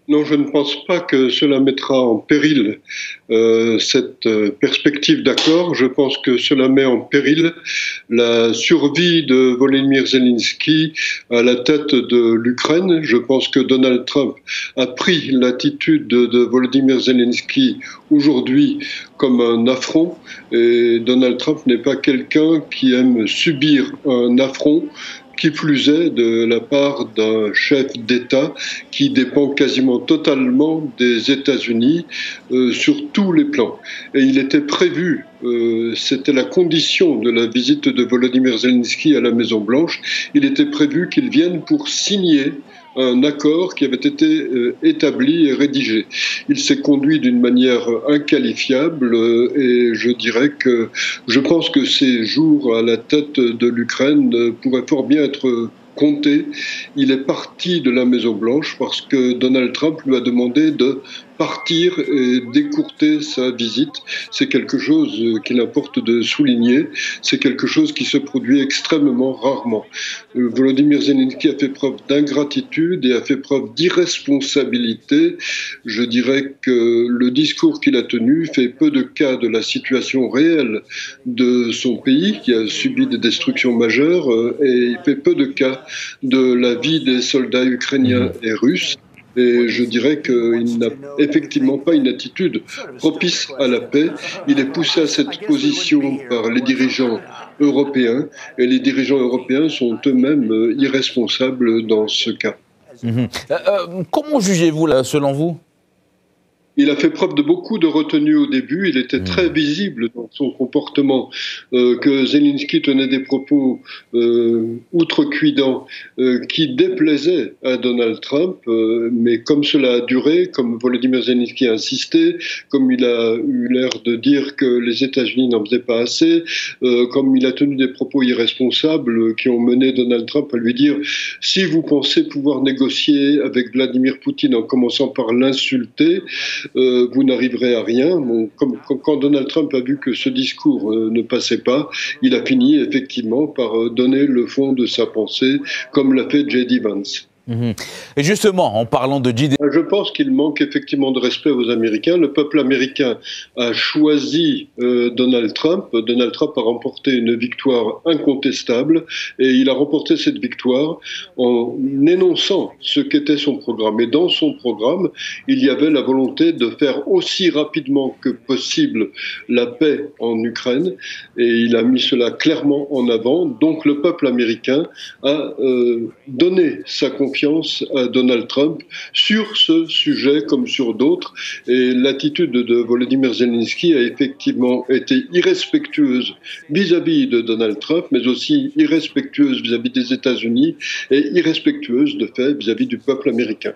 Non, je ne pense pas que cela mettra en péril cette perspective d'accord. Je pense que cela met en péril la survie de Volodymyr Zelensky à la tête de l'Ukraine. Je pense que Donald Trump a pris l'attitude de Volodymyr Zelensky aujourd'hui comme un affront. Et Donald Trump n'est pas quelqu'un qui aime subir un affront, qui plus est de la part d'un chef d'État qui dépend quasiment totalement des États-Unis sur tous les plans. Et il était prévu, c'était la condition de la visite de Volodymyr Zelensky à la Maison-Blanche, il était prévu qu'il vienne pour signer un accord qui avait été établi et rédigé. Il s'est conduit d'une manière inqualifiable et je dirais que je pense que ces jours à la tête de l'Ukraine pourraient fort bien être comptés. Il est parti de la Maison-Blanche parce que Donald Trump lui a demandé de partir et d'écourter sa visite. C'est quelque chose qu'il importe de souligner. C'est quelque chose qui se produit extrêmement rarement. Volodymyr Zelensky a fait preuve d'ingratitude et a fait preuve d'irresponsabilité. Je dirais que le discours qu'il a tenu fait peu de cas de la situation réelle de son pays, qui a subi des destructions majeures, et il fait peu de cas de la vie des soldats ukrainiens et russes. Et je dirais qu'il n'a effectivement pas une attitude propice à la paix. Il est poussé à cette position par les dirigeants européens, et les dirigeants européens sont eux-mêmes irresponsables dans ce cas. Comment jugez-vous, là, selon vous? Il a fait preuve de beaucoup de retenue au début. Il était très visible dans son comportement que Zelensky tenait des propos outrecuidants qui déplaisaient à Donald Trump. Mais comme cela a duré, comme Volodymyr Zelensky a insisté, comme il a eu l'air de dire que les États-Unis n'en faisaient pas assez, comme il a tenu des propos irresponsables qui ont mené Donald Trump à lui dire « Si vous pensez pouvoir négocier avec Vladimir Poutine en commençant par l'insulter, vous n'arriverez à rien. » Bon, quand Donald Trump a vu que ce discours ne passait pas, il a fini effectivement par donner le fond de sa pensée, comme l'a fait J.D. Vance. Et justement, en parlant de J.D. Je pense qu'il manque effectivement de respect aux Américains. Le peuple américain a choisi Donald Trump. Donald Trump a remporté une victoire incontestable et il a remporté cette victoire en énonçant ce qu'était son programme. Et dans son programme, il y avait la volonté de faire aussi rapidement que possible la paix en Ukraine et il a mis cela clairement en avant. Donc le peuple américain a donné sa confiance à Donald Trump sur ce sujet comme sur d'autres. Et l'attitude de Volodymyr Zelensky a effectivement été irrespectueuse vis-à-vis de Donald Trump, mais aussi irrespectueuse vis-à-vis des États-Unis et irrespectueuse de fait vis-à-vis du peuple américain.